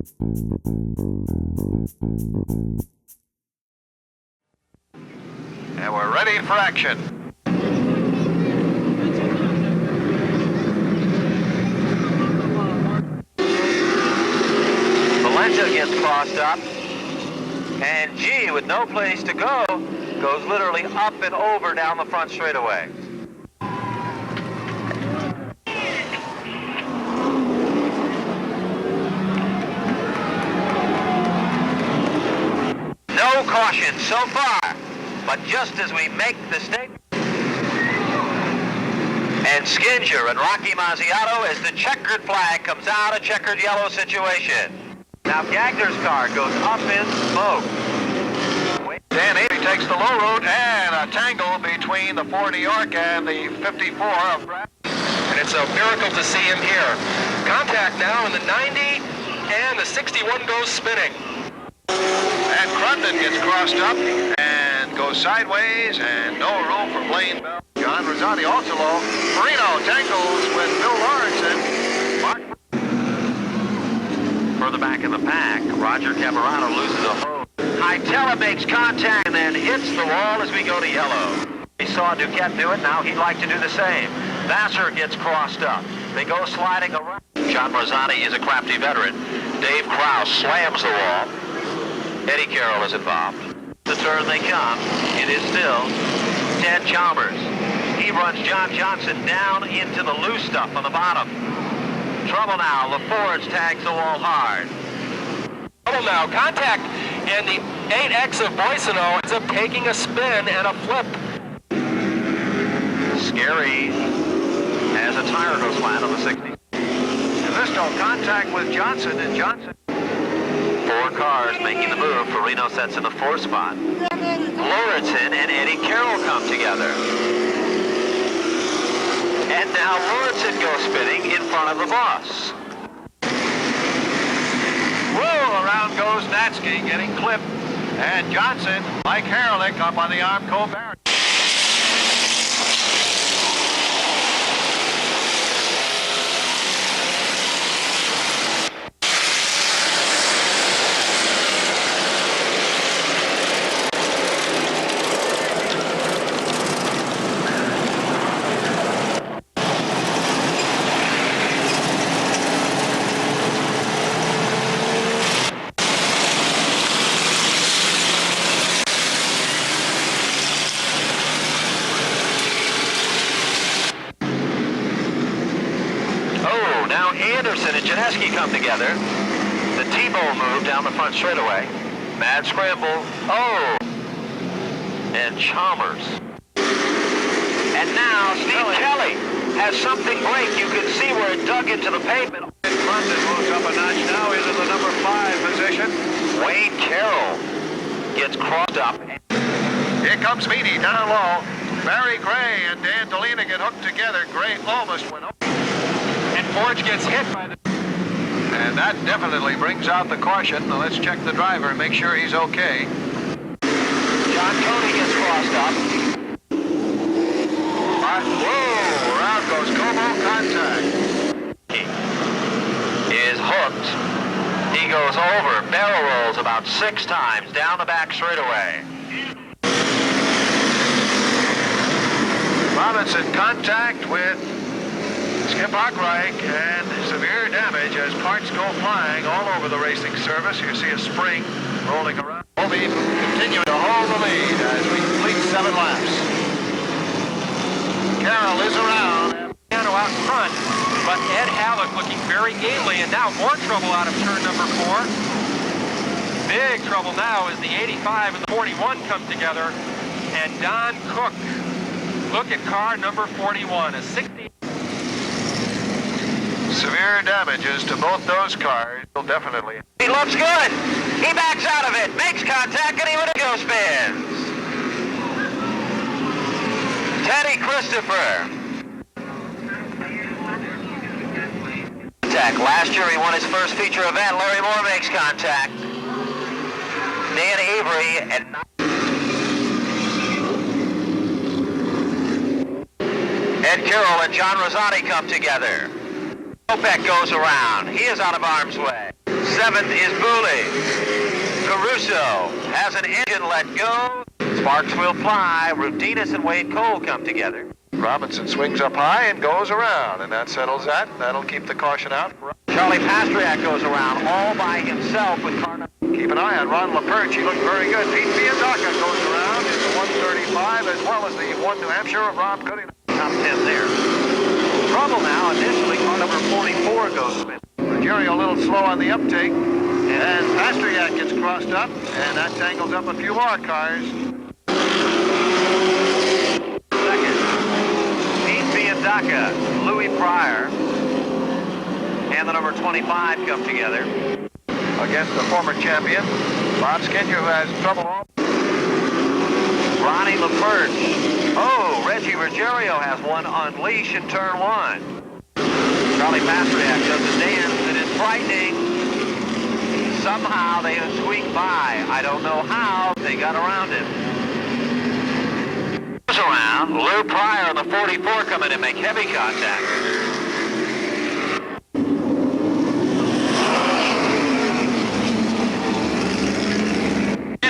And we're ready for action. Valenta gets crossed up, and G, with no place to go, goes literally up and over down the front straightaway. No caution so far, but just as we make the statement, and Skinger and Rocky Mazziato as the checkered flag comes out, a checkered yellow situation. Now Gagner's car goes up in smoke. Dan Avery takes the low road, and a tangle between the 4 New York and the 54 of Brad. And it's a miracle to see him here. Contact now in the 90, and the 61 goes spinning. And Crunden gets crossed up and goes sideways, and no room for Blaine Bell. John Rosati also low. Marino tangles with Bill Lawrenson. Further back in the pack, Roger Camerano loses a hold. Itella makes contact and then hits the wall as we go to yellow. We saw Duquette do it, now he'd like to do the same. Vassar gets crossed up. They go sliding around. John Rosati is a crafty veteran. Dave Krause slams the wall. Eddie Carroll is involved. The turn they come. It is still Ted Chalmers. He runs John Johnson down into the loose stuff on the bottom. Trouble now. LaForge tags the wall hard. Trouble now. Contact. And the 8X of Boissonneau ends up taking a spin and a flip. Scary as a tire goes flat on the 60. And this no contact with Johnson, and Johnson. 4 cars making the move. Farino sets in the 4 spot. Lawrenson and Eddie Carroll come together. And now Lawrenson goes spinning in front of the boss. Whoa, around goes Natsky, getting clipped. And Johnson, like Haralick, up on the Armco barrier. Anderson and Janeski come together. The T-Bow move down the front straightaway. Mad scramble. Oh! And Chalmers. And now Steve Kelly has something break. You can see where it dug into the pavement. London moves up a notch now into the number 5 position. Wade Carroll gets crossed up. Here comes Meany down low. Barry Gray and Dan Dolina get hooked together. Gray almost went over. And Forge gets hit by the... And that definitely brings out the caution. Now let's check the driver and make sure he's okay. John Cody gets crossed up. Whoa, around goes Como, contact. He is hooked. He goes over, barrel rolls about 6 times down the back straightaway. Robinson contact with Skip Hockreich, and severe damage as parts go flying all over the racing service. You see a spring rolling around. Colby continuing to hold the lead as we complete 7 laps. Carroll is around. Piano out in front, but Ed Hallett looking very gamely, and now more trouble out of turn number 4. Big trouble now as the 85 and the 41 come together, and Don Cook. Look at car number 41, a 60. Severe damages to both those cars. Will definitely. He looks good. He backs out of it, makes contact, and he would go spins. Teddy Christopher. Last year he won his first feature event. Larry Moore makes contact. Dan Avery and Ed Carroll and John Rosati come together. Opek goes around. He is out of harm's way. 7th is Booley. Caruso has an engine let go. Sparks will fly. Rutinas and Wade Cole come together. Robinson swings up high and goes around, and that settles that. That'll keep the caution out. Charlie Pastriak goes around all by himself with car number. Keep an eye on Ron LaPerche. He looked very good. Pete Biandaca goes around in the 135, as well as the 1 New Hampshire of Rob Gooding. Top 10 there. Trouble now. Initially, car number 44 goes to it. Ruggiero a little slow on the uptake, and Pastriak gets crossed up, and that tangles up a few more cars. Second, Pete Biandaca, Louis Pryor, and the number 25 come together. Against the former champion, Bob Skinner, who has trouble. Ronnie LaPerche. Oh, Reggie Ruggiero has one unleash in turn 1. Charlie Pastriak does a dance that is frightening. Somehow they squeaked by. I don't know how they got around it. Goes around. Lou Pryor and the 44 come in and make heavy contact.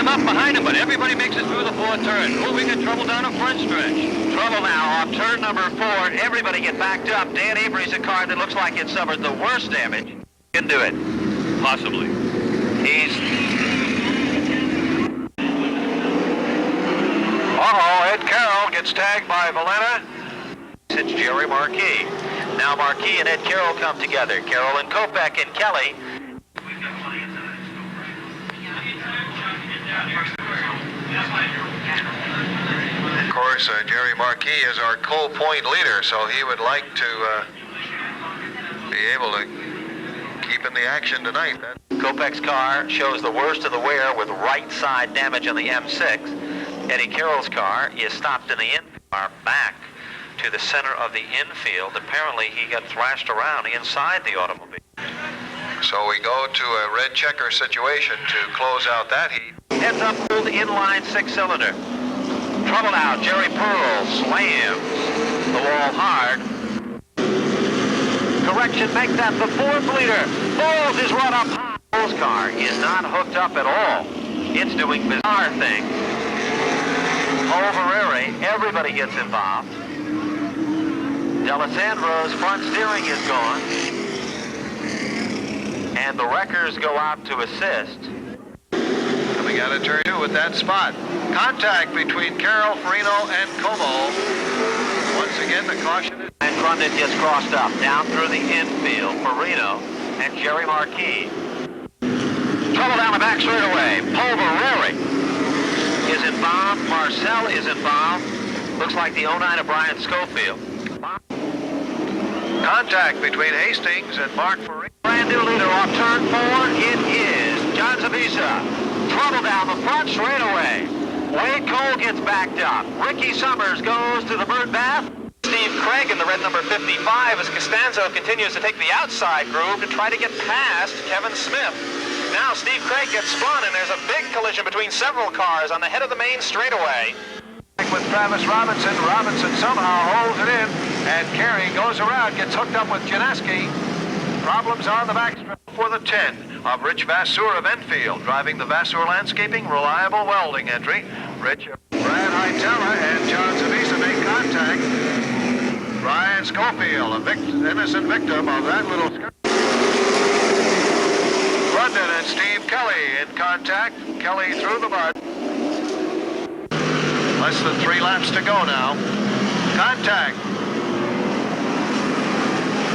Up behind him, but everybody makes it through the 4th turn. Moving in trouble down a front stretch. Trouble now off turn number 4. Everybody get backed up. Dan Avery's a car that looks like it suffered the worst damage. Can do it. Possibly. He's... Ed Carroll gets tagged by Valena. It's Jerry Marquis. Now Marquis and Ed Carroll come together. Carroll and Kopech and Kelly. Of course, Jerry Marquis is our Coal Point leader, so he would like to be able to keep in the action tonight. Kopech's car shows the worst of the wear with right side damage on the M6. Eddie Carroll's car is stopped in the infield, back to the center of the infield. Apparently he got thrashed around inside the automobile. So we go to a red checker situation to close out that heat. Heads up, old inline 6-cylinder. Trouble now. Jerry Pearl slams the wall hard. Correction, make that the 4th leader. Bowles is run up high. Bowles' car is not hooked up at all. It's doing bizarre things. Olvereri, everybody gets involved. D'Alessandro's front steering is gone. And the wreckers go out to assist. Coming out of turn 2 with that spot. Contact between Carroll, Farino, and Como. Once again, the caution is... And Grundit gets crossed up, down through the infield. Farino and Jerry Marquis. Trouble down the back straightaway. Olvereri is involved. Marcel is involved. Looks like the 09 of Brian Schofield. Contact between Hastings and Mark Farino. Brand new leader off turn 4. It is John Zavisa. Trouble down the front straightaway. Wade Cole gets backed up. Ricky Summers goes to the bird bath. Steve Craig in the red number 55 as Costanzo continues to take the outside groove to try to get past Kevin Smith. Now Steve Craig gets spun and there's a big collision between several cars on the head of the main straightaway. With Travis Robinson. Robinson somehow holds it in, and Carey goes around, gets hooked up with Janeski. Problems on the backstretch for the 10 of Rich Vasseur of Enfield, driving the Vasseur Landscaping Reliable Welding entry. Rich, Brad Hightower and John Zavisa make contact. Brian Schofield, innocent victim of that little skirt. London and Steve Kelly in contact. Kelly through the mud. Less than 3 laps to go now. Contact.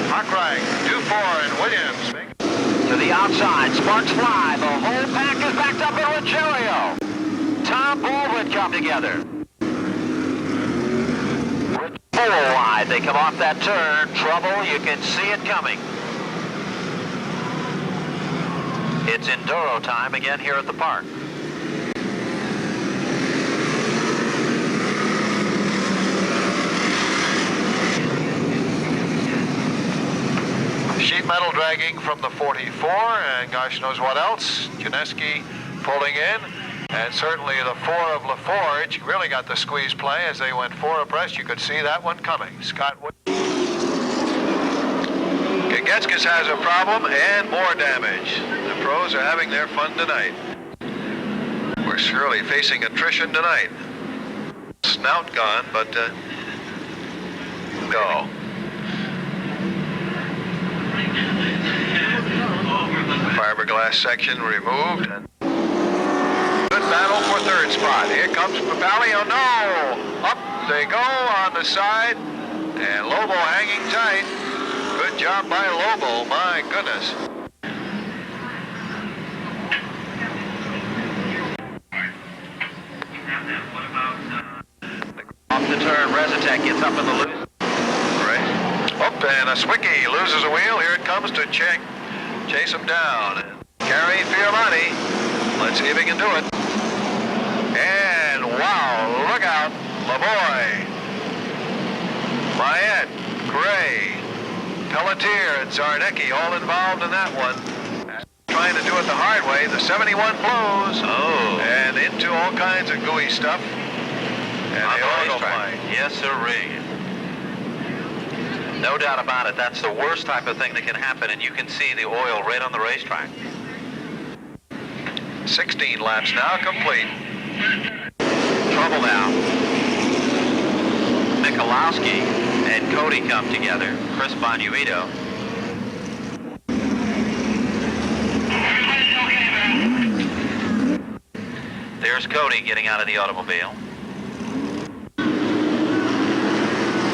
Hockrag, Dufour, and Williams. To the outside, sparks fly. The whole pack is backed up in Ruggiero. Tom Baldwin come together. Full wide, they come off that turn. Trouble, you can see it coming. It's enduro time again here at the park. Sheet metal dragging from the 44, and gosh knows what else. Janeski pulling in, and certainly the 4 of LaForge really got the squeeze play as they went 4 abreast. You could see that one coming. Scott Wood. Kagetskis has a problem and more damage. The pros are having their fun tonight. We're surely facing attrition tonight. Snout gone, but go. Fiberglass section removed. And good battle for third spot. Here comes Papali. Oh no! Up they go on the side. And Lobo hanging tight. Good job by Lobo, my goodness. Off the turn, Rezatek gets up in the loop. Right. Up and a Swicky loses a wheel. Here it comes to chase him down. Gary Fiorani. Let's see if he can do it. And wow, look out, Lavoie. Mayette, Gray, Pelletier, and Zarnecki all involved in that one. Trying to do it the hard way. The 71 blows. Oh. And into all kinds of gooey stuff. And On they the all go racetrack. flying. Yes, sirree. No doubt about it. That's the worst type of thing that can happen, and you can see the oil right on the racetrack. 16 laps now complete. Trouble now. Michalowski and Cody come together. Chris Bonuito. There's Cody getting out of the automobile.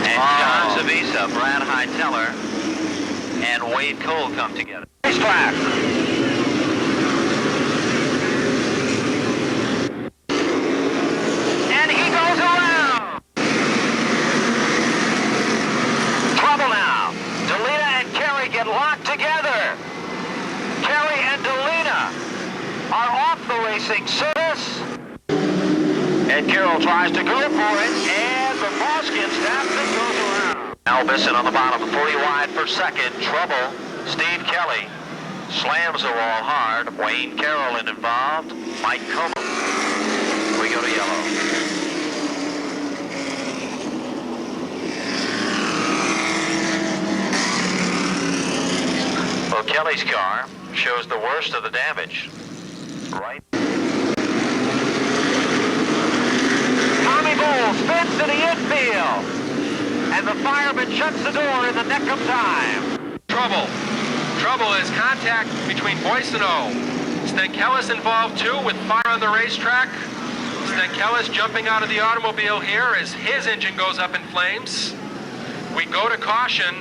And John Zavisa, Brad Hightower, and Wade Cole come together. Racetrack. And he goes around. Trouble now. Delina and Kerry get locked together. Kerry and Delina are off the racing service. And Carroll tries to go for it, and the Moskin snaps and goes around. Albison on the bottom, 40 wide for second. Trouble. Steve Kelly slams the wall hard. Wayne Carroll involved. Mike Como. We go to yellow. Well, Kelly's car shows the worst of the damage. Right. Tommy Bull spins to the infield, and the fireman shuts the door in the nick of time. Trouble. Trouble is contact between Boissonneau. Stenkelis involved too with fire on the racetrack. Stenkelis jumping out of the automobile here as his engine goes up in flames. We go to caution.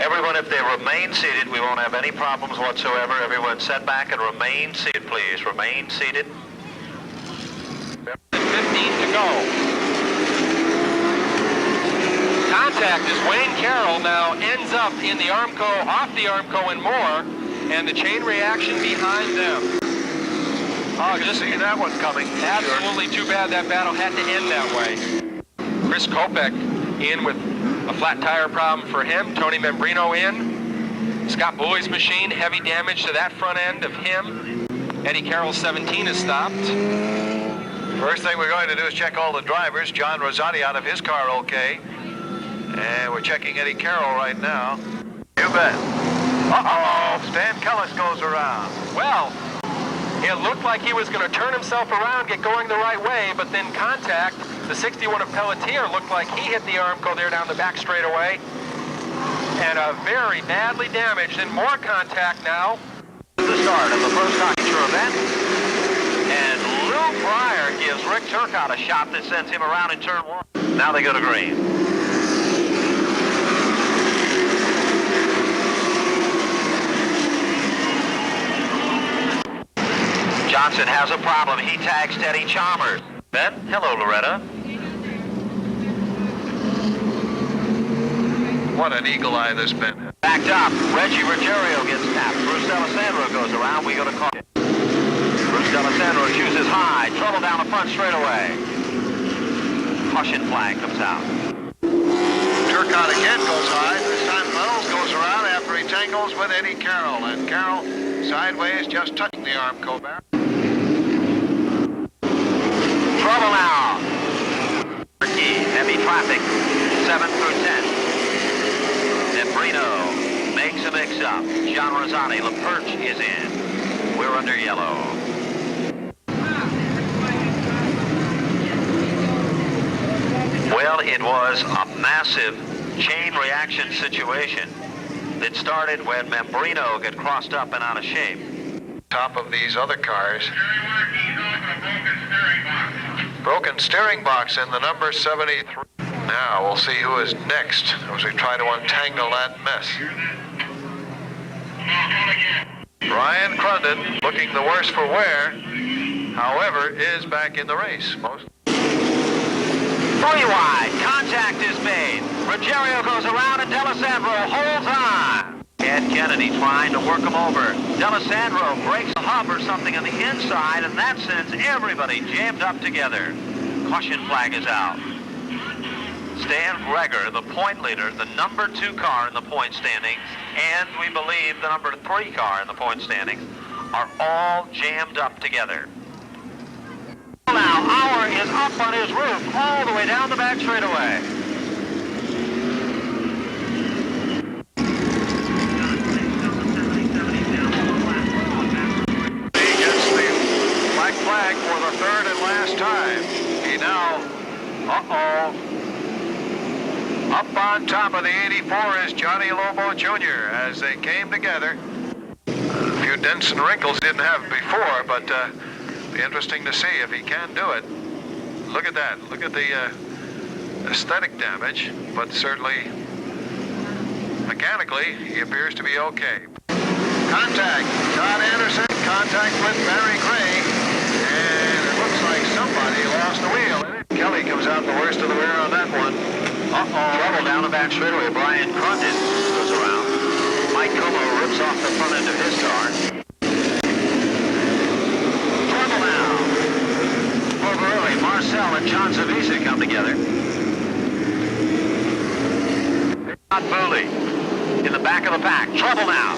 Everyone, if they remain seated, we won't have any problems whatsoever. Everyone sit back and remain seated, please. Remain seated. 15 to go. Contact as Wayne Carroll now ends up in the Armco, off the Armco and more, and the chain reaction behind them. Oh, just see that one coming. Absolutely too bad that battle had to end that way. Chris Kopech in with a flat tire problem for him. Tony Membrino in. Scott Bully's machine, heavy damage to that front end of him. Eddie Carroll's 17 is stopped. First thing we're going to do is check all the drivers. John Rosati out of his car okay. And we're checking Eddie Carroll right now. You bet. Uh-oh, Stan Kellis goes around. Well, it looked like he was going to turn himself around, get going the right way, but then contact, the 61 of Pelletier looked like he hit the Armco there down the back straightaway. And a very badly damaged, and more contact now. The start of the first Hockey Tour event. And Lou Pryor gives Rick Turcotte a shot that sends him around in turn one. Now they go to green. Johnson has a problem. He tags Teddy Chalmers. Ben, hello, Loretta. What an eagle eye this Ben has. Backed up. Reggie Ruggiero gets tapped. Bruce D'Alessandro goes around. We go to call. Bruce D'Alessandro chooses high. Trouble down the front straightaway. Caution flag comes out. Turcotte again goes high. This time Reynolds goes around after he tangles with Eddie Carroll. And Carroll sideways just touching the Armco barrel. Trouble now. Heavy traffic. 7 through 10. Membrino makes a mix-up. John Rosati, LaPerche is in. We're under yellow. Well, it was a massive chain reaction situation that started when Membrino got crossed up and out of shape. Top of these other cars. Broken steering box in the number 73. Now we'll see who is next as we try to untangle that mess. Brian Crundon, looking the worse for wear, however, is back in the race. Three wide, contact is made. Ruggiero goes around and D'Alessandro holds on. Ed Kennedy trying to work him over. D'Alessandro breaks a hub or something on the inside, and that sends everybody jammed up together. Caution flag is out. Stan Greger, the point leader, the number 2 car in the point standings, and we believe the number 3 car in the point standings, are all jammed up together. Now, Auer is up on his roof all the way down the back straightaway. He gets the black flag for the third and last time. He now, up on top of the 84 is Johnny Lobo Jr. as they came together. A few dents and wrinkles he didn't have before, but be interesting to see if he can do it. Look at that. Look at the aesthetic damage, but certainly mechanically he appears to be okay. Contact. Todd Anderson, contact with Barry Gray, and it looks like somebody lost the wheel. Kelly comes out the worst of the wear on that one. Trouble down the back straightaway. Brian Crundon goes around. Mike Como rips off the front end of his car. Trouble now. Over early, Marcel and John Zavisa come together. Not Booley in the back of the pack. Trouble now.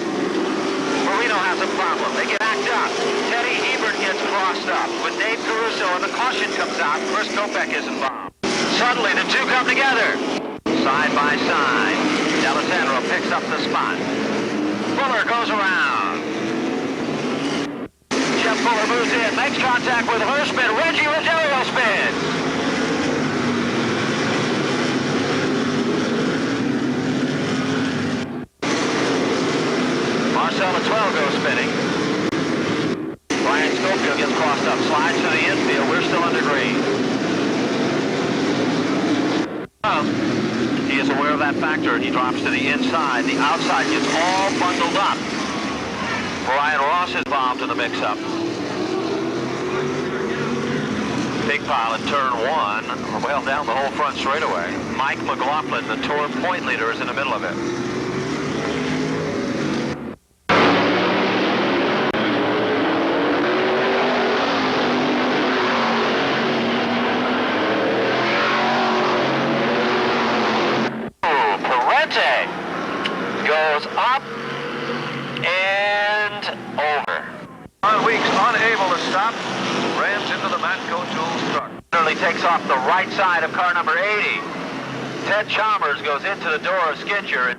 Marino has a problem. They get backed up. Teddy Ebert gets crossed up. With Dave Caruso and the caution comes out, Chris Kopech is involved. Suddenly, the two come together. Side by side. D'Alessandro picks up the spot. Fuller goes around. Jeff Fuller moves in, makes contact with Hirschman. Reggie Ruggiero spins. Marcelo 12 goes spinning. Brian Schofield gets crossed up, slides to the infield. We're still under green. He is aware of that factor, and he drops to the inside. The outside gets all bundled up. Brian Ross is involved in the mix-up. Big pile in turn 1, well down the whole front straightaway. Mike McLaughlin, the Tour point leader, is in the middle of it. Goes up and over. Weeks unable to stop, rams into the Matco Tools truck. Nearly takes off the right side of car number 80. Ted Chalmers goes into the door of Skidger.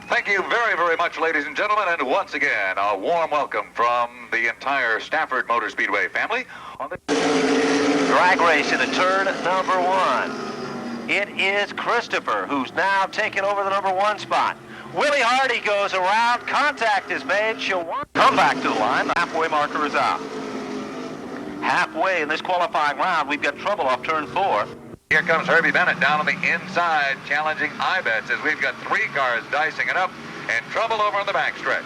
Thank you very, very much, ladies and gentlemen, and once again, a warm welcome from the entire Stafford Motor Speedway family on the Drag race in the turn number 1. It is Christopher who's now taken over the number 1 spot. Willie Hardy goes around, contact is made, she'll come back to the line, the halfway marker is out. Halfway in this qualifying round, we've got trouble off turn 4. Here comes Herbie Bennett down on the inside, challenging Ibets as we've got 3 cars dicing it up and trouble over on the backstretch.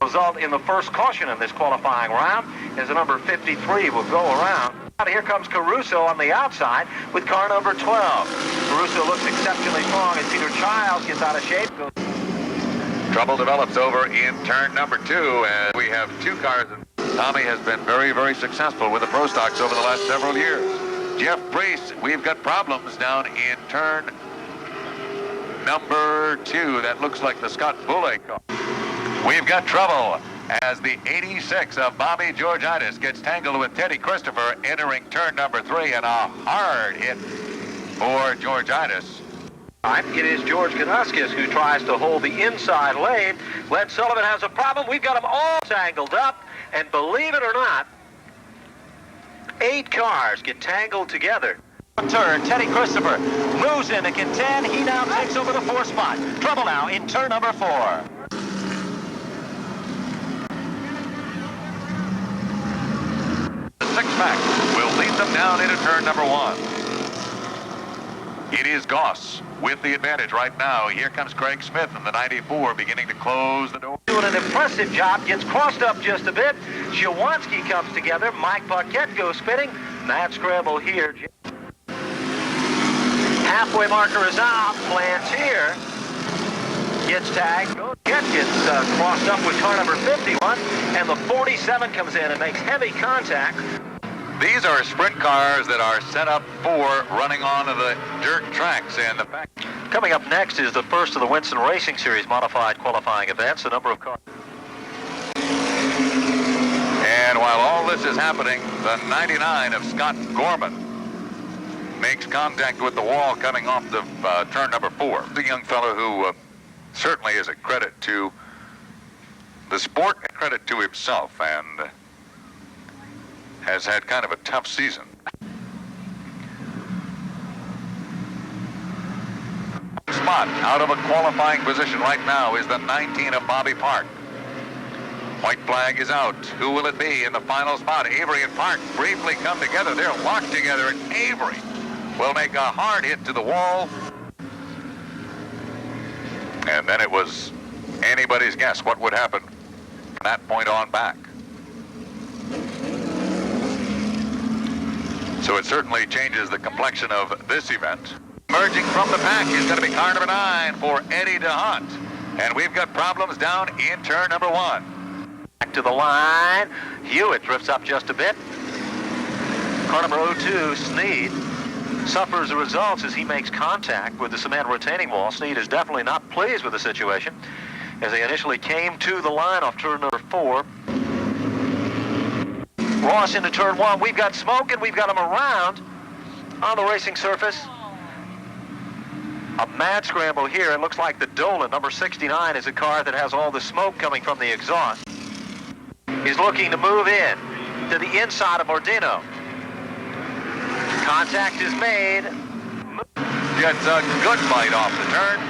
Result in the first caution in this qualifying round is the number 53 will go around. Here comes Caruso on the outside with car number 12. Caruso looks exceptionally strong as Peter Childs gets out of shape. Trouble develops over in turn number 2 as we have 2 cars. Tommy has been very, very successful with the Pro Stocks over the last several years. Jeff Priest, we've got problems down in turn number 2. That looks like the Scott Boulay car. We've got trouble as the 86 of Bobby Georgiadis gets tangled with Teddy Christopher entering turn number 3, and a hard hit for Georgiadis. It is George Kanaskis who tries to hold the inside lane. Glenn Sullivan has a problem. We've got them all tangled up, and believe it or not, 8 cars get tangled together. Turn, Teddy Christopher moves in to contend. He now takes over the 4th spot. Trouble now in turn number 4. The 6-pack will lead them down into turn number 1. It is Goss with the advantage right now. Here comes Craig Smith in the 94 beginning to close the door. Doing an impressive job, gets crossed up just a bit. Shawanski comes together. Mike Paquette goes spinning. Matt Scrabble here. Halfway marker is out. Plants here. Gets tagged. Paquette gets crossed up with car number 51. And the 47 comes in and makes heavy contact. These are sprint cars that are set up for running onto the dirt tracks in the back. Coming up next is the first of the Winston Racing Series modified qualifying events. A number of cars. And while all this is happening, the 99 of Scott Gorman makes contact with the wall coming off the turn number 4. The young fellow who certainly is a credit to the sport and credit to himself, and has had kind of a tough season. Spot out of a qualifying position right now is the 19 of Bobby Park. White flag is out. Who will it be in the final spot? Avery and Park briefly come together. They're locked together, and Avery will make a hard hit to the wall. And then it was anybody's guess what would happen from that point on back. So it certainly changes the complexion of this event. Emerging from the pack is going to be car number 9 for Eddie DeHunt. And we've got problems down in turn number 1. Back to the line. Hewitt drifts up just a bit. Car number 02, Sneed, suffers the results as he makes contact with the cement retaining wall. Sneed is definitely not pleased with the situation as they initially came to the line off turn number 4. Ross into turn 1. We've got smoke, and we've got him around on the racing surface. A mad scramble here. It looks like the Dolan, number 69, is a car that has all the smoke coming from the exhaust. He's looking to move in to the inside of Ordino. Contact is made. Gets a good fight off the turn.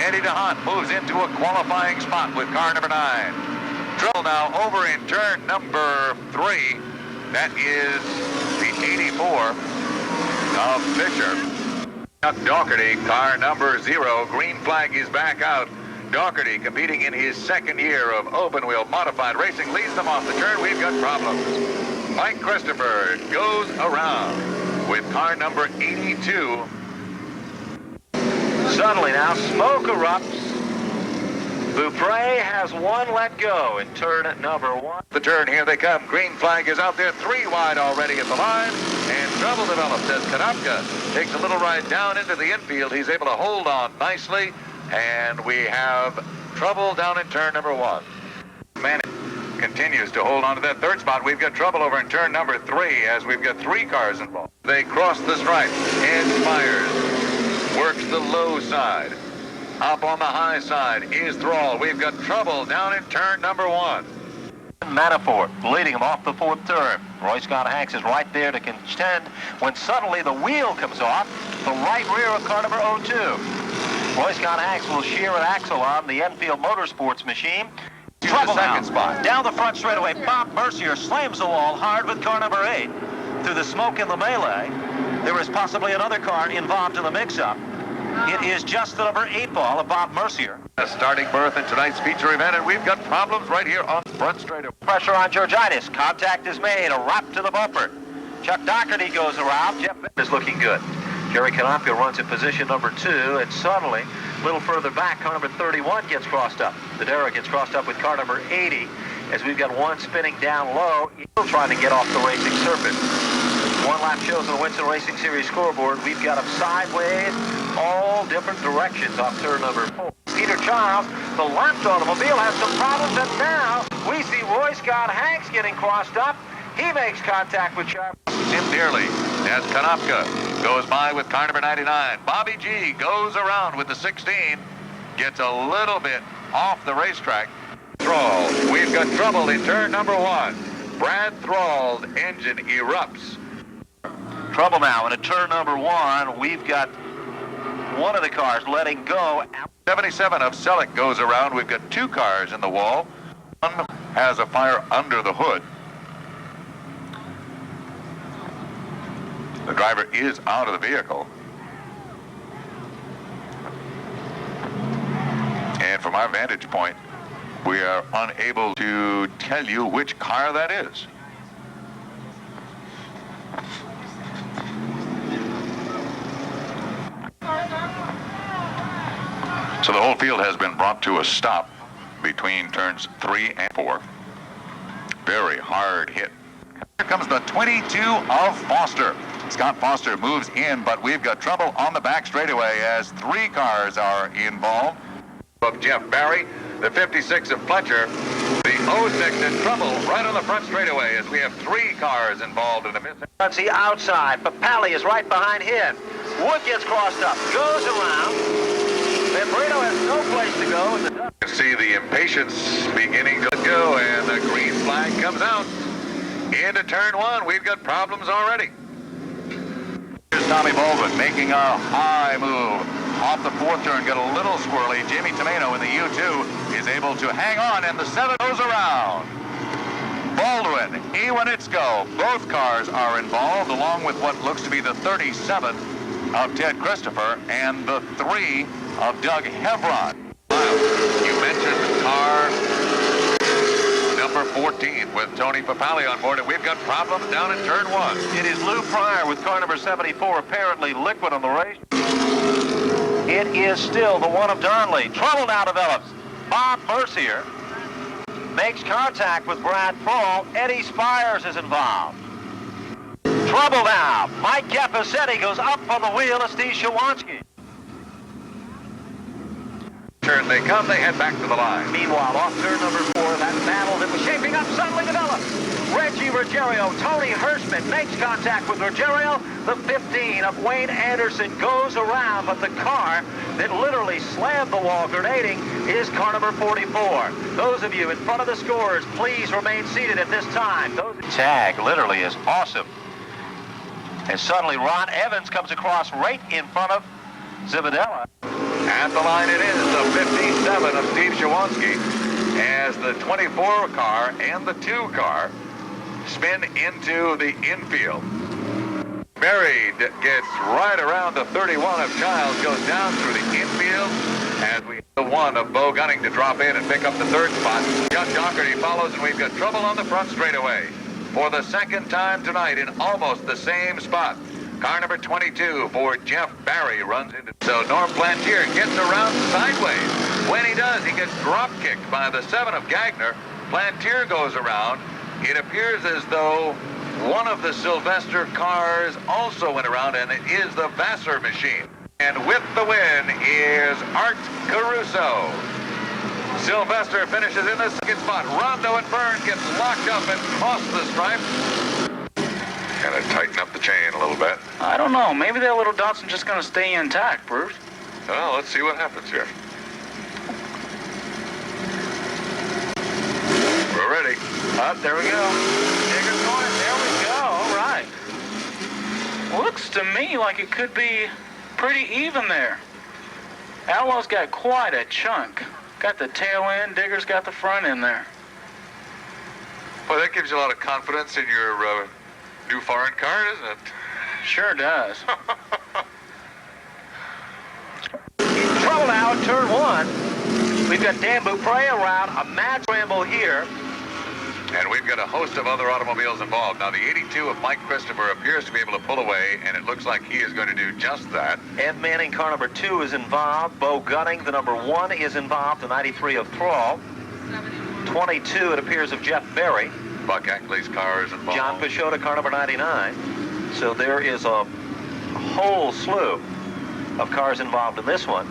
Eddie DeHunt moves into a qualifying spot with car number 9. Trouble now over in turn number 3. That is the 84 of Fisher. Doherty, car number 0. Green flag is back out. Doherty, competing in his 2nd year of open wheel modified racing, leads them off the turn. We've got problems. Mike Christopher goes around with car number 82. Suddenly now, smoke erupts. Beaupre has one let go in turn number 1. The turn, here they come. Green flag is out there, 3 wide already at the line, and trouble develops as Kanapka takes a little ride down into the infield. He's able to hold on nicely, and we have trouble down in turn number 1. Man continues to hold on to that 3rd spot. We've got trouble over in turn number 3 as we've got 3 cars involved. They cross the stripe. Ed Myers works the low side. Up on the high side is Thrall. We've got trouble down in turn number 1. Manafort leading him off the 4th turn. Roy Scott Hanks is right there to contend when suddenly the wheel comes off the right rear of car number 02. Roy Scott Hanks will shear an axle on the Enfield Motorsports machine. Trouble the 2nd now. spot. Down the front straightaway, Bob Mercier slams the wall hard with car number 8. Through the smoke in the melee, there is possibly another car involved in the mix-up. It is just the number 8 ball of Bob Mercier. A starting berth in tonight's feature event, and we've got problems right here on front straightaway. Pressure on Georgiadis. Contact is made. A wrap to the bumper. Chuck Doherty goes around. Jeff is looking good. Jerry Kanopka runs in position number 2, and suddenly, a little further back, car number 31 gets crossed up. The Derrick gets crossed up with car number 80, as we've got one spinning down low, still trying to get off the racing surface. One lap shows on the Winston Racing Series scoreboard. We've got him sideways, all different directions off turn number 4. Peter Charles, the left automobile, has some problems, and now we see Roy Scott Hanks getting crossed up. He makes contact with Charles. Tim Dearly as Konopka goes by with car number 99. Bobby G goes around with the 16, gets a little bit off the racetrack. Thrall, we've got trouble in turn number 1. Brad Thrall's engine erupts. Trouble now, and at turn number 1, we've got one of the cars letting go. 77 of Selleck goes around. We've got 2 cars in the wall. One has a fire under the hood. The driver is out of the vehicle. And from our vantage point, we are unable to tell you which car that is. So the whole field has been brought to a stop between turns 3 and 4. Very hard hit. Here comes the 22 of Foster. Scott Foster moves in, but we've got trouble on the back straightaway as 3 cars are involved. Of Jeff Barry, the 56 of Fletcher, the 06 in trouble right on the front straightaway as we have 3 cars involved in the missing. Let's see outside. Papali is right behind him. Wood gets crossed up, goes around. Brito has no place to go. You can see the impatience beginning to go, and the green flag comes out. Into turn 1, we've got problems already. Here's Tommy Baldwin making a high move. Off the 4th turn, got a little squirrely. Jamie Tomeno in the U2 is able to hang on, and the 7 goes around. Baldwin, Iwanitsko, both cars are involved, along with what looks to be the 37 of Ted Christopher and the 3 of Doug Hevron. You mentioned car number 14 with Tony Papali on board, and we've got problems down in turn 1. It is Lou Pryor with car number 74, apparently liquid on the race. It is still the one of Darnley. Trouble now develops. Bob Mercier makes contact with Brad Thrall. Eddie Spires is involved. Trouble now. Mike Capacetti goes up on the wheel of Steve Shawansky. Turn they come, they head back to the line. Meanwhile, off turn number 4, that battle that was shaping up suddenly develops. Reggie Ruggiero, Tony Hirschman makes contact with Ruggiero. The 15 of Wayne Anderson goes around, but the car that literally slammed the wall grenading is car number 44. Those of you in front of the scores, please remain seated at this time. Tag literally is awesome. And suddenly Ron Evans comes across right in front of Zibadella. At the line it is, the 57 of Steve Shawansky, as the 24 car and the 2 car spin into the infield. Buried gets right around the 31 of Childs, goes down through the infield, as we the 1 of Bo Gunning to drop in and pick up the 3rd spot. Chuck Doherty follows, and we've got trouble on the front straightaway for the 2nd time tonight in almost the same spot. Car number 22 for Jeff Barry runs into. So Norm Plantier gets around sideways. When he does, he gets drop kicked by the 7 of Gagner. Plantier goes around. It appears as though one of the Sylvester cars also went around, and it is the Vassar machine. And with the win is Art Caruso. Sylvester finishes in the 2nd spot. Rondo and Burns gets locked up and cross the stripe. Kind of tighten up the chain a little bit. I don't know. Maybe that little Datsun's just going to stay intact, Bruce. Well, let's see what happens here. We're ready. Up, there we go. Digger's going. There we go. All right. Looks to me like it could be pretty even there. Alwell's got quite a chunk. Got the tail end. Digger's got the front end there. Well, that gives you a lot of confidence in your new foreign car, doesn't it? Sure does. Trouble now at turn 1. We've got Dan Beaupre around, a mad scramble here. And we've got a host of other automobiles involved. Now, the 82 of Mike Christopher appears to be able to pull away, and it looks like he is going to do just that. Ed Manning, car number 2, is involved. Bo Gunning, the number 1, is involved. The 93 of Thrall. 22, it appears, of Jeff Berry. Buck Ackley's car is involved. John Peixoto, car number 99. So there is a whole slew. of cars involved in this one.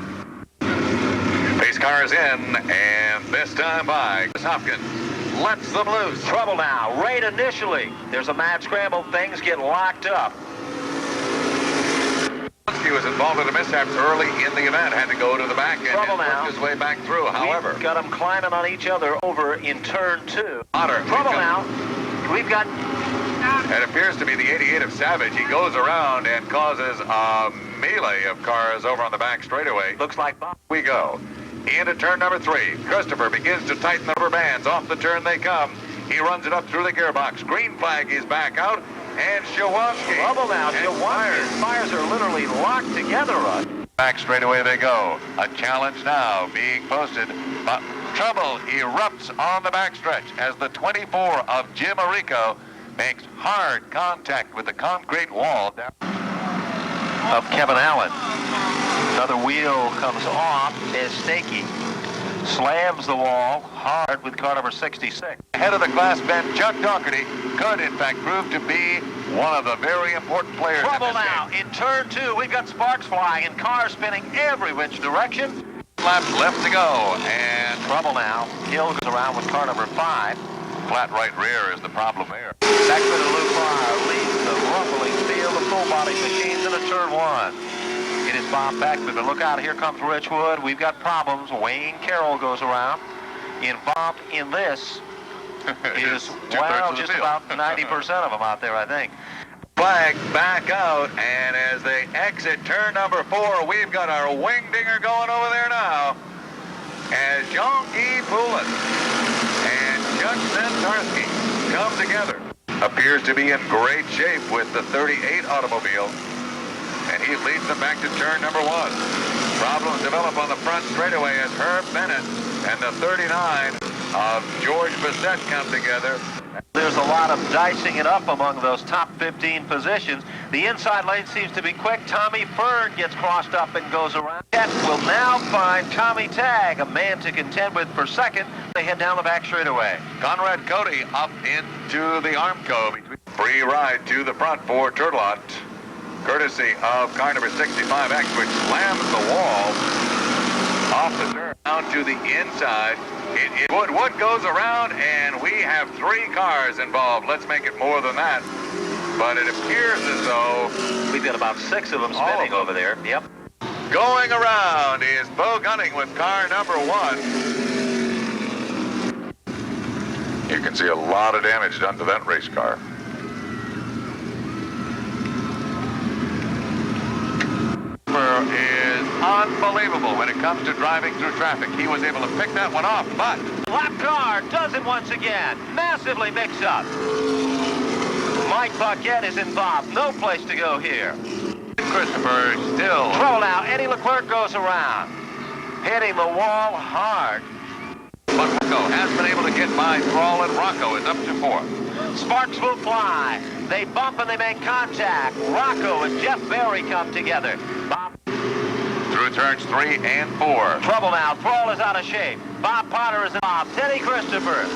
Pace car is in, and this time by Hopkins lets them loose. Trouble now, right initially. There's a mad scramble, things get locked up. He was involved in a mishap early in the event, had to go to the back end and work his way back through. However, we've got them climbing on each other over in turn 2. Otter, Trouble now. We've got... It appears to be the 88 of Savage. He goes around and causes a melee of cars over on the back straightaway. Looks like Bob. We go into turn number 3. Christopher begins to tighten the rubber bands. Off the turn they come. He runs it up through the gearbox. Green flag is back out. And Shawanski. Trouble now. Shawanski's tires are literally locked together, Russ. Back straightaway they go. A challenge now being posted. But trouble erupts on the backstretch as the 24 of Jim Arico makes hard contact with the concrete wall of Kevin Allen. Another wheel comes off as Stakey slams the wall hard with car number 66. Head of the class Ben, Chuck Doherty, could in fact prove to be one of the very important players. Trouble in this now. game. In turn 2, we've got sparks flying and cars spinning every which direction. Laps left to go, and Trouble now. Hill goes around with car number 5. flat right rear is the problem there. Beckman and Luke Fryer leads the rumbling field of full-body machines into turn 1. It is Bob Beckman, but look out, here comes Richwood. We've got problems. Wayne Carroll goes around. Involved in this is, well, just about 90% of them out there, I think. Flag back out, and as they exit turn number 4, we've got our wing dinger going over there now. As Jean-Guy Poulin and Chuck Santarski come together. Appears to be in great shape with the 38 automobile, and he leads them back to turn number 1. Problems develop on the front straightaway as Herb Bennett and the 39 of George Bissett come together. There's a lot of dicing it up among those top 15 positions. The inside lane seems to be quick. Tommy Fern gets crossed up and goes around. Jet will now find Tommy Tagg, a man to contend with for second. They head down the back straightaway. Conrad Cody up into the Armco. Free ride to the front for Turtelot, courtesy of car number 65X, which slams the wall off the turn down to the inside. Wood goes around, and we have 3 cars involved. Let's make it more than that. But it appears as though we've got about 6 of them spinning over there. Yep. Going around is Bo Gunning with car number 1. You can see a lot of damage done to that race car. Is unbelievable when it comes to driving through traffic. He was able to pick that one off, but lap car does it once again. Massively mixed up. Mike Paquette is involved. No place to go here. Christopher still. Trouble now. Eddie Leclerc goes around, hitting the wall hard. But Rocco has been able to get by Thrall, and Rocco is up to 4th. Sparks will fly. They bump and they make contact. Rocco and Jeff Berry come together. Bob through turns 3 and 4. Trouble now. Thrall is out of shape. Bob Potter is off. Teddy Christopher.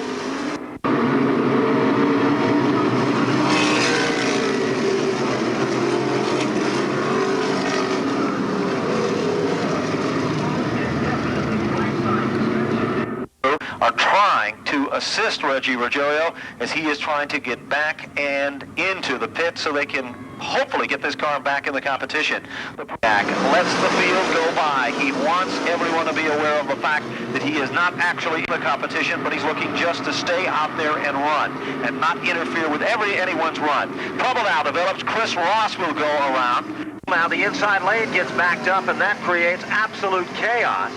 Are trying to assist Reggie Rogelio as he is trying to get back and into the pit so they can hopefully get this car back in the competition. The back lets the field go by. He wants everyone to be aware of the fact that he is not actually in the competition, but he's looking just to stay out there and run and not interfere with anyone's run. Trouble now develops. Chris Ross will go around. Now the inside lane gets backed up, and that creates absolute chaos.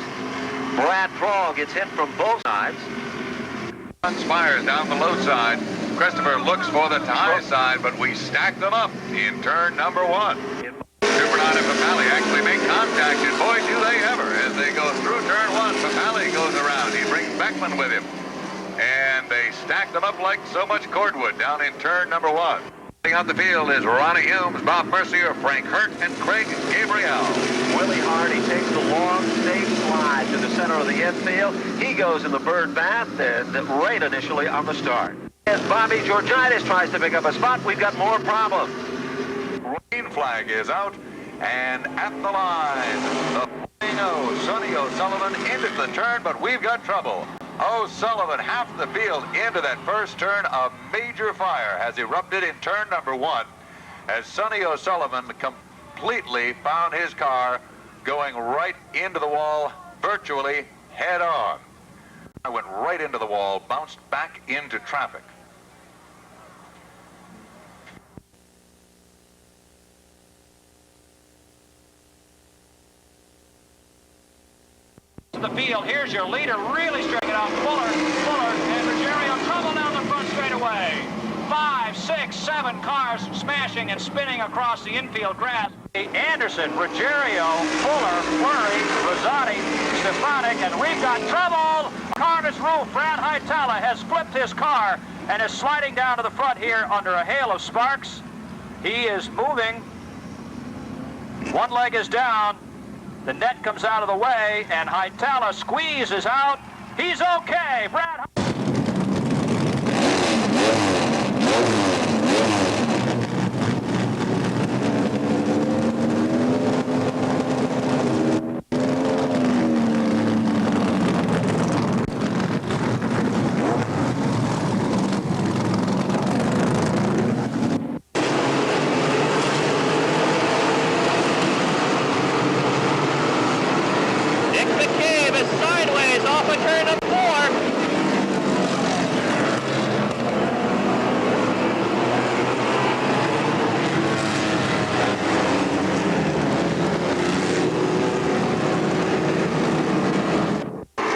Brad Thrall gets hit from both sides. Spires down the low side. Christopher looks for the high side, but we stack them up in turn number 1. Super 9 and Papali actually make contact, and boy, do they ever. As they go through turn 1, Papali goes around. He brings Beckman with him. And they stack them up like so much cordwood down in turn number 1. Out the field is Ronnie Humes, Bob Mercier, Frank Hurt, and Craig Gabriel. Willie Hardy takes the long, safe slide to the center of the infield. He goes in the bird bath right initially on the start. As Bobby Georgitis tries to pick up a spot, we've got more problems. Green flag is out, And at the line, Sonny O'Sullivan into the turn, but we've got trouble. O'Sullivan, half the field into that first turn. A major fire has erupted in turn number 1 as Sonny O'Sullivan completely found his car going right into the wall, virtually head on. I went right into the wall, bounced back into traffic. The field. Here's your leader, really striking out. Fuller, and Ruggiero trouble down the front straightaway. 5, 6, 7 cars smashing and spinning across the infield grass. Anderson, Ruggiero, Fuller, Fleury, Rosati, Stefanik, and we've got trouble. Carter's roof, Brad Hightower has flipped his car and is sliding down to the front here under a hail of sparks. He is moving. One leg is down. The net comes out of the way, and Hightower squeezes out. He's okay. Brad.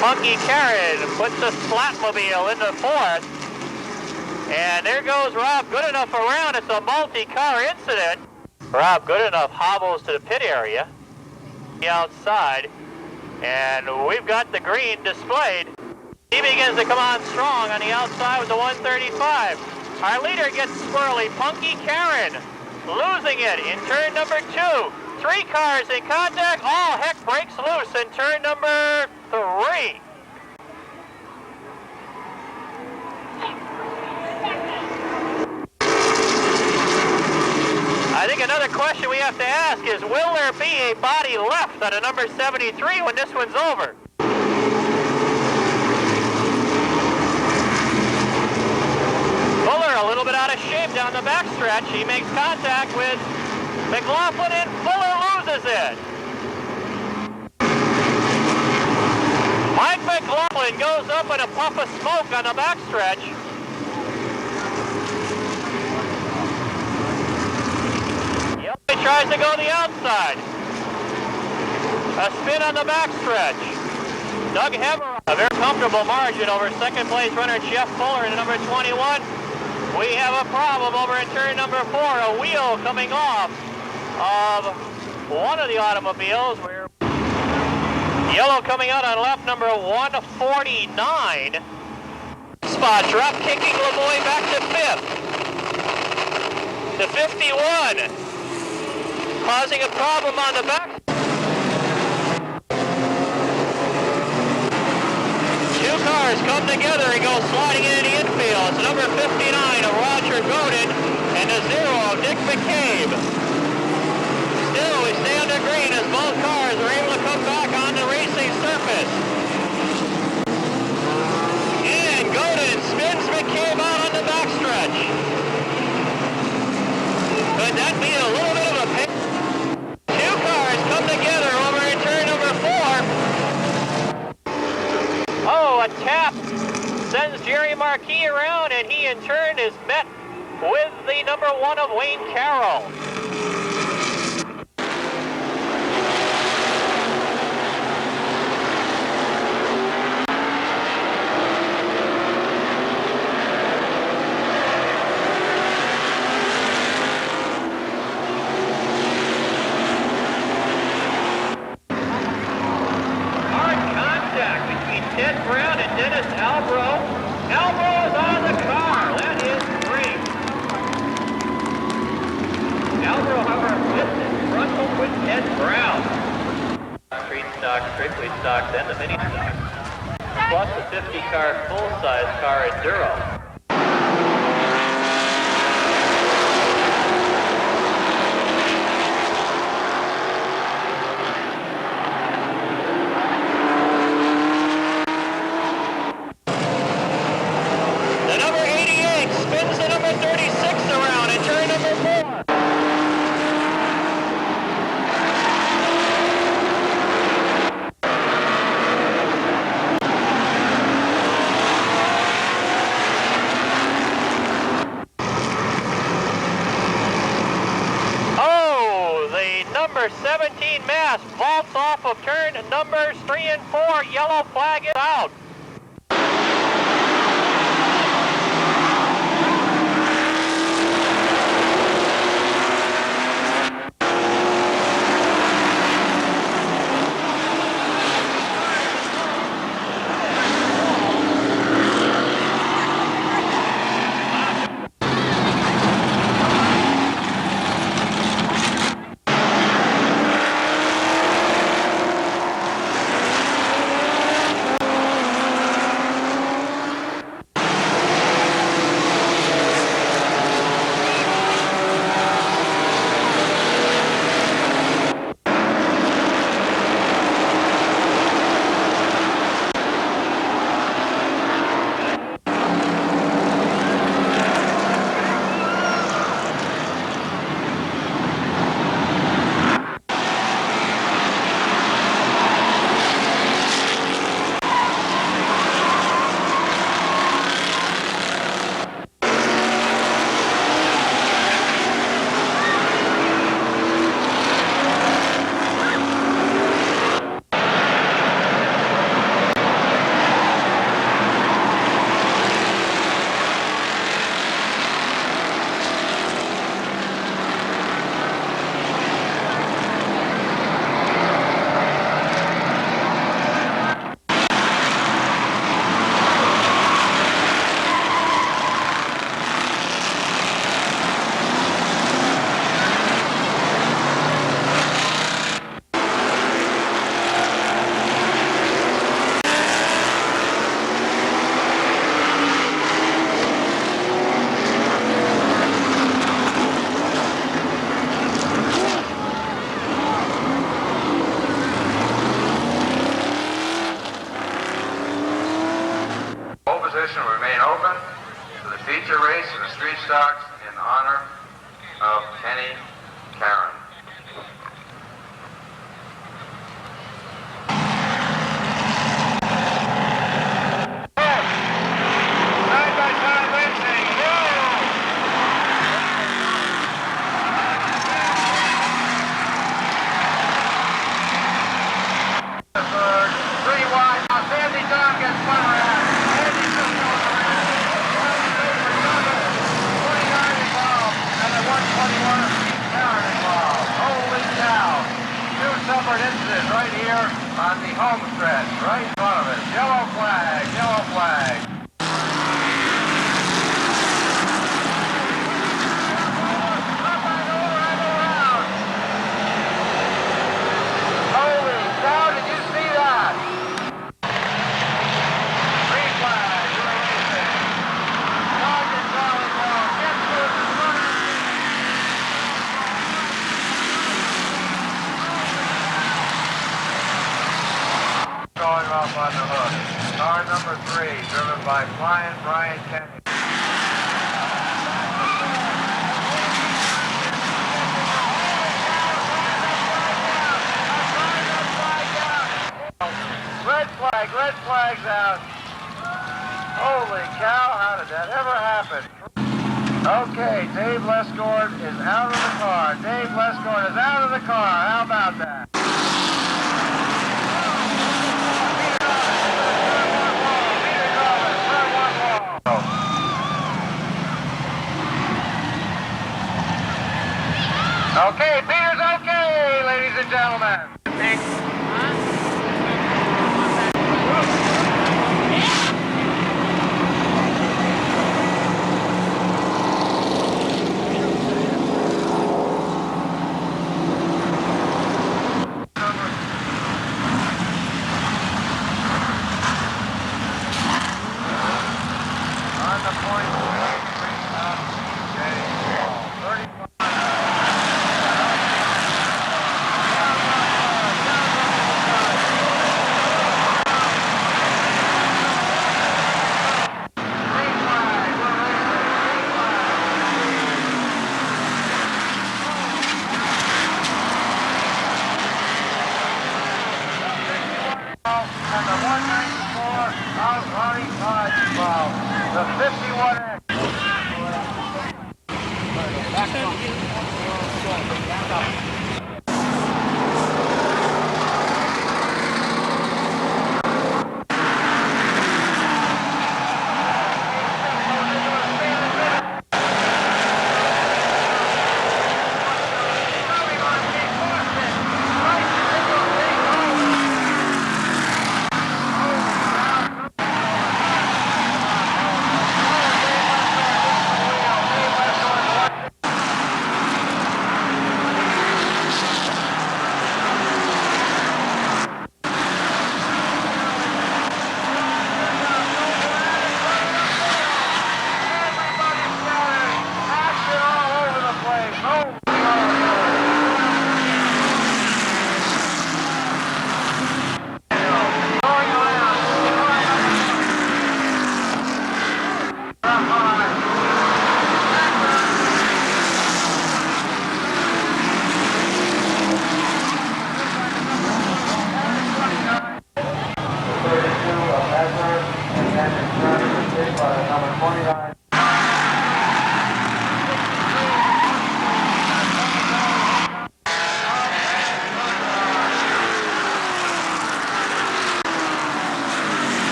Funky Karen puts the Flatmobile into 4th. And there goes Rob Goodenough around. It's a multi-car incident. Rob Goodenough hobbles to the pit area, the outside, and we've got the green displayed. He begins to come on strong on the outside with the 135. Our leader gets swirly. Funky Karen losing it in turn number 2. 3 cars in contact. All heck breaks loose in turn number 3. I think another question we have to ask is, will there be a body left on a number 73 when this one's over? Fuller a little bit out of shape down the backstretch. He makes contact with McLaughlin and Fuller loses it. Mike McLaughlin goes up in a puff of smoke on the backstretch. He tries to go the outside. A spin on the backstretch. Doug Hever, a very comfortable margin over second place runner Jeff Fuller in number 21. We have a problem over in turn number 4, a wheel coming off of one of the automobiles. Where yellow coming out on lap number 149. Spot drop kicking Lavoie back to 5th. To 51. Causing a problem on the back. 2 cars come together and go sliding into the infield. It's number 59 of Roger Godin and a 0 of Dick McCabe. Still, we stay under green as both cars are able to come back on the racing surface. And Godin spins McCabe out on the backstretch. Could that be a little bit of a pain? 2 cars come together over in turn number 4. Oh, a tap sends Jerry Marquis around, and he in turn is met with the number 1 of Wayne Carroll. Strictly stock, then the mini stock, plus the 50-car full-size car Enduro. spins the number 36 around in turn number 4. Oh, the number 17 mass vaults off of turn numbers 3 and 4. Yellow flag is out. Position will remain open to the feature race in the street stocks in honor of Kenny Karen. Side-by-side racing, third, 3 wide, now Sandy John gets spun around. Separate incidents right here on the home stretch, right in front of us. Yellow flag, yellow flag. Holy cow, did you see that? Green flag, you're racing. Sergeant Charlie Brown gets to the front. Going off on the hook. Car number 3, driven by Flying Brian Kenny. Red flag's out. Holy cow, how did that ever happen? Okay, Dave Lesgord is out of the car. Dave Lesgord is out of the car. How about that? Okay, Peter's okay, ladies and gentlemen. On the point, 35.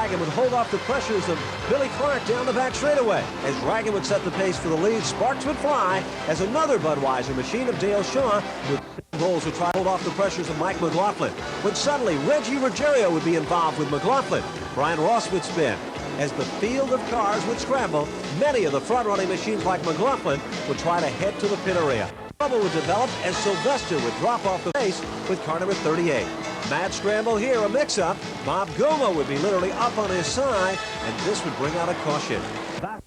Dragon would hold off the pressures of Billy Clark down the back straightaway. As Dragon would set the pace for the lead, sparks would fly as another Budweiser machine of Dale Shaw with Bowles would try to hold off the pressures of Mike McLaughlin. When suddenly Reggie Ruggiero would be involved with McLaughlin. Brian Ross would spin. As the field of cars would scramble, many of the front-running machines like McLaughlin would try to head to the pit area. Trouble would develop as Sylvester would drop off the pace with car number 38. Mad scramble here, a mix-up. Bob Goma would be literally up on his side, and this would bring out a caution. Back